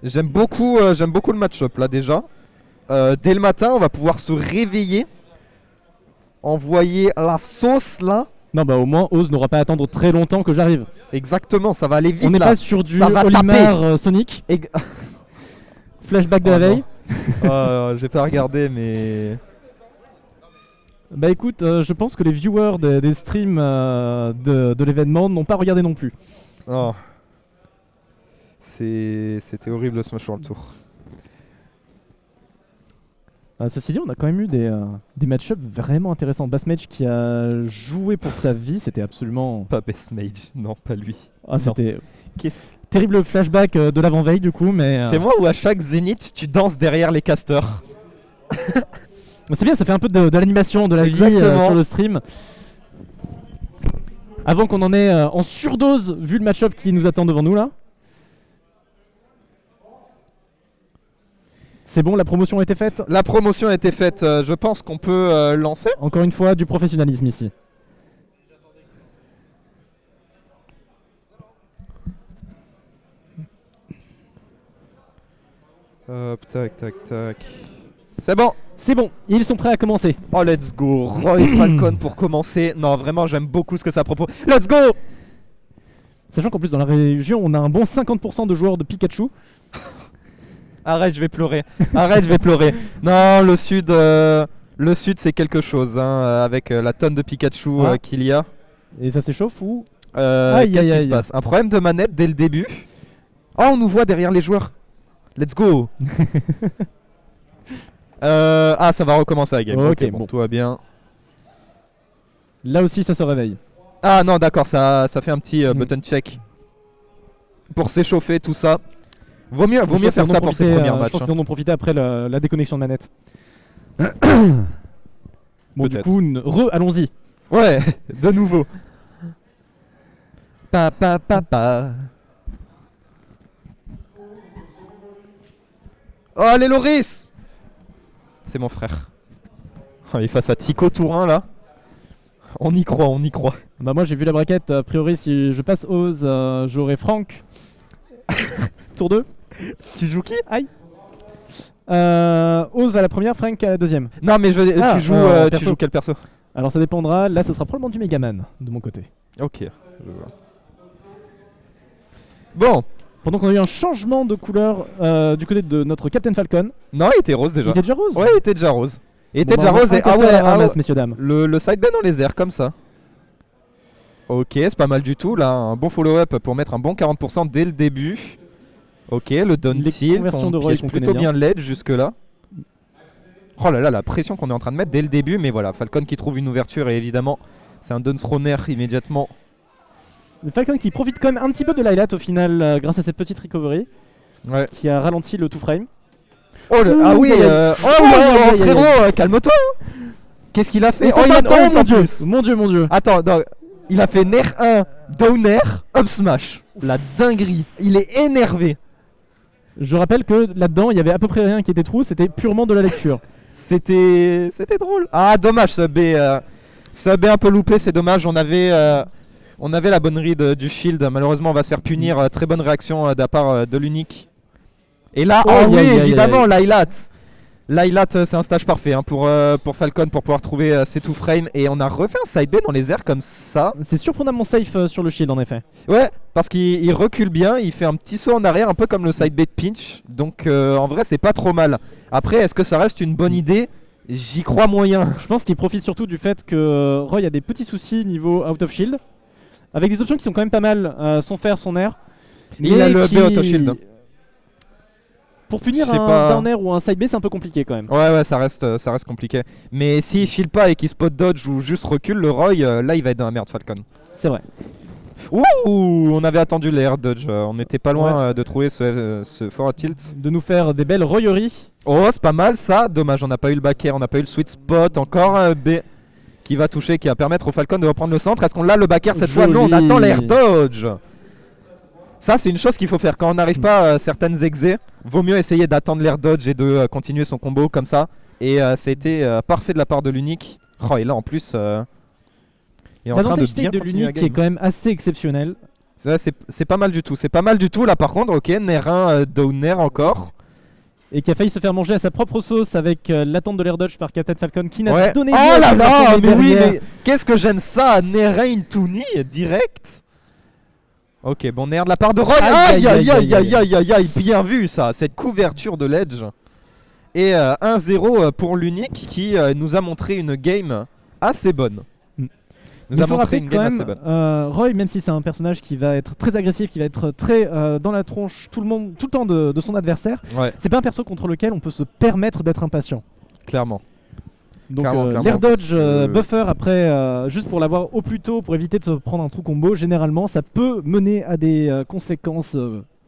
J'aime beaucoup le match-up là déjà. Dès le matin, on va pouvoir se réveiller. Envoyer la sauce là. Non, bah au moins, Oz n'aura pas à attendre très longtemps que j'arrive. Exactement, ça va aller vite On n'est là. pas sur du Ça va Olimar Sonic. Flashback de la veille. J'ai pas regardé, mais. Bah écoute, je pense que les viewers des streams de l'événement n'ont pas regardé non plus. Oh. C'était horrible le Smash World Tour. Ceci dit, on a quand même eu des match-ups vraiment intéressants. Bassmage qui a joué pour sa vie, c'était absolument... Pas Bassmage, non, pas lui. Ah, c'était Qu'est-ce terrible flashback de l'avant-veille du coup, mais... C'est moi ou à chaque Zénith, tu danses derrière les casters. C'est bien, ça fait un peu de l'animation, de la vie sur le stream. Avant qu'on en ait en surdose, vu le match-up qui nous attend devant nous là. C'est bon, la promotion a été faite. La promotion a été faite, je pense qu'on peut lancer. Encore une fois, du professionnalisme ici. Hop, tac, tac, tac. C'est bon. C'est bon, ils sont prêts à commencer. Oh, let's go. Roy Falcon pour commencer. Non, vraiment, j'aime beaucoup ce que ça propose. Let's go. Sachant qu'en plus, dans la région, on a un bon 50% de joueurs de Pikachu. Arrête, je vais pleurer. Arrête, je vais pleurer. Non, le sud c'est quelque chose, hein, avec la tonne de Pikachu qu'il y a. Et ça s'échauffe ou qu'est-ce qui se passe? Un problème de manette dès le début. Oh, on nous voit derrière les joueurs. Let's go. Ça va recommencer la game. Ok, bon, tout va bien. Là aussi, ça se réveille. Ah non, d'accord, ça fait un petit button check pour s'échauffer, tout ça. Vaut mieux faire ça pour ses premiers matchs. Je pense qu'ils en ont profité après la déconnexion de manette. Bon, du coup, allons-y. Ouais, de nouveau. Pa. Oh, allez, Loris! C'est mon frère. Oh, il est face à Tico Tourin là. On y croit, on y croit. Bah, moi j'ai vu la braquette. A priori, si je passe Oz, j'aurai Franck. Tour 2. Tu joues qui? Aïe. Oz à la première, Frank à la deuxième. Non, mais tu joues quel perso? Alors ça dépendra. Là, ce sera probablement du Megaman de mon côté. Ok. Je vois. Bon. Pendant qu'on a eu un changement de couleur du côté de notre Captain Falcon. Non, il était rose déjà. Il était déjà rose? Ouais, il était déjà rose. Il était déjà bah, rose et messieurs dames. Le side ban dans les airs comme ça. Ok, c'est pas mal du tout là. Un bon follow-up pour mettre un bon 40% dès le début. Ok, le down tilt, on piège plutôt bien l'aide jusque là. Oh là là, la pression qu'on est en train de mettre dès le début. Mais voilà, Falcon qui trouve une ouverture et évidemment c'est un down thrower immédiatement. Le Falcon qui profite quand même un petit peu de l'highlight au final grâce à cette petite recovery qui a ralenti le 2-frame. Oh ah oui, frérot, calme-toi. Qu'est-ce qu'il a fait? Oh, il attend mon dieu. Attends, il a fait Nair 1, down air, up smash. La dinguerie. Il est énervé. Je rappelle que là-dedans, il y avait à peu près rien qui était trou, c'était purement de la lecture. C'était drôle. Ah, dommage, ce B un peu loupé, c'est dommage. On avait la bonne read du shield. Malheureusement, on va se faire punir. Très bonne réaction de la part de l'unique. Et là, évidemment, l'highlight. L'highlight, c'est un stage parfait pour Falcon pour pouvoir trouver ses 2 frames. Et on a refait un side B dans les airs comme ça. C'est surprenamment safe sur le shield en effet. Ouais, parce qu'il recule bien, il fait un petit saut en arrière, un peu comme le side B de Pinch. Donc en vrai, c'est pas trop mal. Après, est-ce que ça reste une bonne idée? J'y crois moyen. Je pense qu'il profite surtout du fait que Roy a des petits soucis niveau out of shield. Avec des options qui sont quand même pas mal, son fer, son air. Il a le B out of shield. Pour punir un down air ou un side B, c'est un peu compliqué quand même. Ouais, ça reste compliqué. Mais s'il shield pas et qu'il spot dodge ou juste recule, le Roy, là il va être dans la merde, Falcon. C'est vrai. Ouh, on avait attendu l'air dodge, on n'était pas loin de trouver ce forward tilt. De nous faire des belles royeries. Oh, c'est pas mal ça, dommage, on n'a pas eu le back air, on n'a pas eu le sweet spot, encore un B qui va toucher, qui va permettre au Falcon de reprendre le centre. Est-ce qu'on l'a le back air cette fois? Non, on attend l'air dodge. Ça, c'est une chose qu'il faut faire quand on n'arrive pas à certaines exés. Vaut mieux essayer d'attendre l'air dodge et de continuer son combo comme ça. Et ça a été parfait de la part de l'unique. Oh, et là en plus, il est en train de bien continuer la game. Qui est quand même assez exceptionnel. C'est pas mal du tout. C'est pas mal du tout là par contre. Ok, Nair 1 Downer encore. Et qui a failli se faire manger à sa propre sauce avec l'attente de l'air dodge par Captain Falcon qui n'a Ouais. donné Oh là lieu à là, tomber mais oui, derrière. mais qu'est-ce que j'aime ça, Nair Toony direct. Ok, bon Nair de la part de Roy. Aïe aïe aïe aïe aïe aïe aïe, bien vu ça, cette couverture de l'Edge. Et 1-0 pour l'Unique qui nous a montré une game assez bonne. Nous a montré une game assez bonne. Roy, même si c'est un personnage qui va être très agressif, qui va être très dans la tronche tout le temps de son adversaire, Ouais, c'est pas un perso contre lequel on peut se permettre d'être impatient. clairement. Donc Clairement, l'air dodge parce que- buffer après, juste pour l'avoir au plus tôt, pour éviter de se prendre un trou combo, généralement ça peut mener à des conséquences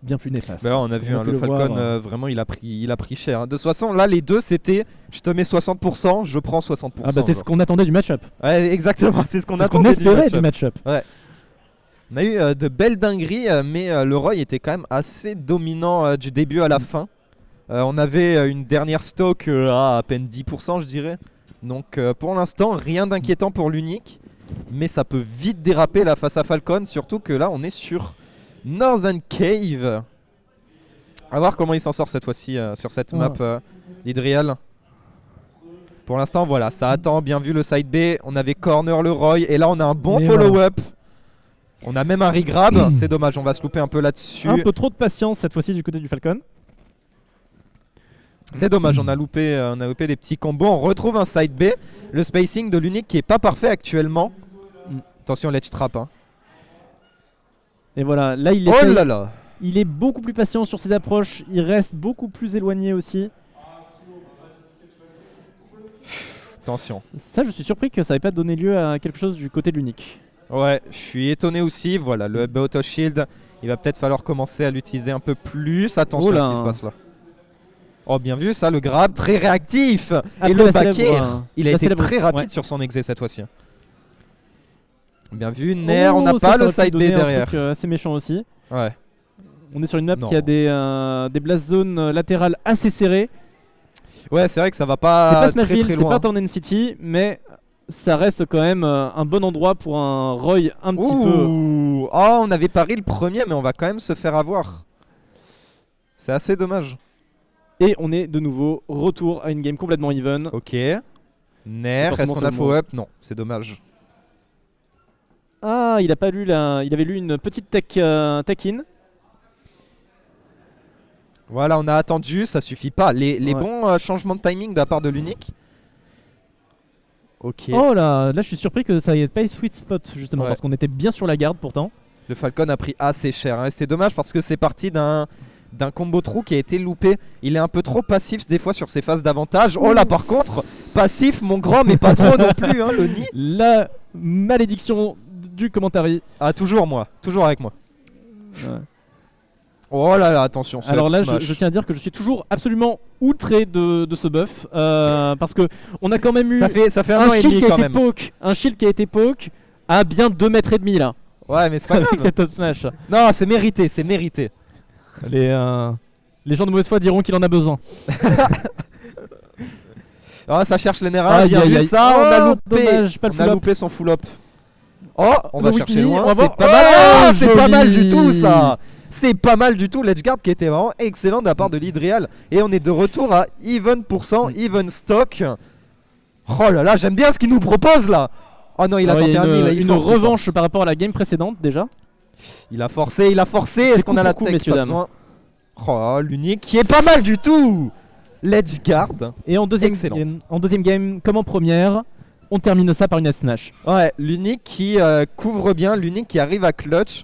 bien plus néfastes. Bah, on a vu On a hein, pu le le Falcon, voir. vraiment il a pris cher. Hein. De toute façon, là les deux c'était je te mets 60%, je prends 60%. Ah bah c'est ce qu'on attendait du match-up. Ouais, exactement, c'est ce qu'on C'est ce qu'on attendait espérait du du match-up. match-up. On a eu de belles dingueries, mais le Roy était quand même assez dominant du début à la fin. On avait une dernière stock à peine 10%, je dirais. Donc pour l'instant, rien d'inquiétant pour l'Unique. Mais ça peut vite déraper là face à Falcon, surtout que là on est sur Northern Cave. A voir comment il s'en sort cette fois-ci sur cette map l'Idrial. Pour l'instant, voilà, ça attend. Bien vu le side B. On avait corner le Roy. Et là, on a un bon Et follow-up. On a même un regrab. C'est dommage, on va se louper un peu là-dessus. Un peu trop de patience cette fois-ci du côté du Falcon. C'est dommage, on a loupé des petits combos. On retrouve un side B. Le spacing de l'Unique qui est pas parfait actuellement. Attention, ledge trap. Hein. Et voilà, là il Oh essaye- là là. il est beaucoup plus patient sur ses approches, il reste beaucoup plus éloigné aussi. Attention. Ça, je suis surpris que ça n'ait pas donné lieu à quelque chose du côté de l'Unique. Ouais, je suis étonné aussi. Voilà, le auto shield. Il va peut-être falloir commencer à l'utiliser un peu plus. Attention Oh à là. ce qui se passe là. Oh, bien vu ça, le grab, très réactif. Et Après le la back célèbre, air, il a la été célèbre- très rapide ouais. sur son exé cette fois-ci. Bien vu, Nair, on n'a Oh, pas ça le aurait pu side B donner un derrière. truc, assez méchant aussi. Ouais. On est sur une map Non. qui a des blast zones latérales assez serrées. Ouais, c'est vrai que ça va C'est pas, pas très Smashville, très c'est loin. pas Tornado City, mais ça reste quand même un bon endroit pour un Roy un petit peu. Ouh. Oh, on avait pari le premier, mais on va quand même se faire avoir. C'est assez dommage. Et on est de nouveau retour à une game complètement even. Ok. Nair, est-ce Forcément qu'on a seulement. faux up? Non, c'est dommage. Ah, il a pas lu il avait lu une petite tech in. Voilà, on a attendu, ça suffit pas. Les Ouais. bons changements de timing de la part de l'Unique. Ok. Oh là, là je suis surpris que ça n'ait pas sweet spot justement Ouais. parce qu'on était bien sur la garde pourtant. Le Falcon a pris assez cher. Hein. C'est dommage parce que c'est parti d'un combo trou qui a été loupé. Il est un peu trop passif des fois sur ses phases d'avantage. Oh là, par contre, passif, mon grand, mais pas trop non plus, hein, le nid. La malédiction du commentary. Ah, toujours moi, toujours avec moi. Ouais. Oh là là, attention. ce Alors up là, smash. je tiens à dire que je suis toujours absolument outré de ce buff parce que on a quand même eu ça fait un un an et shield demi qui a quand été même. poke, un shield qui a été poke à bien 2 mètres et demi là Ouais, mais c'est pas avec grave. cette up smash. Non, c'est mérité, c'est mérité. Les gens de mauvaise foi diront qu'il en a besoin. Ah, ça cherche les nerfs. Aïe, Bien aïe, vu aïe. ça, on a Oh, loupé. dommage, pas le On a full up. loupé son full up. Oh, on va Le chercher weekly, loin. on va voir. C'est pas mal. Oh, Oh, c'est pas mal joli. du tout ça. C'est pas mal du tout. L'edgeguard qui était vraiment excellent de la part de l'Idrial. Et on est de retour à even %, even stock. Oh là là, j'aime bien ce qu'il nous propose là. Oh non, il a Alors, tenté un nid, là, il une force, il revanche force. par rapport à la game précédente déjà. Il a forcé, il a forcé. Est-ce qu'on a la coup pour coup, tech? messieurs, Pas dames. besoin. Oh, l'unique qui est pas mal du tout. L'edgeguard. Et en deuxième, game, comme en première, on termine ça par une S-Smash. Ouais, l'unique qui couvre bien, l'unique qui arrive à clutch.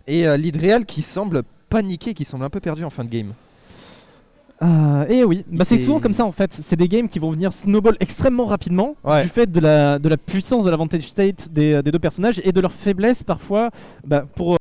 Et l'Idrial qui semble paniquer, qui semble un peu perdu en fin de game. Et oui, bah c'est C'est- souvent comme ça en fait. C'est des games qui vont venir snowball extrêmement rapidement Ouais. du fait de la puissance de l'advantage state des deux personnages et de leur faiblesse parfois pour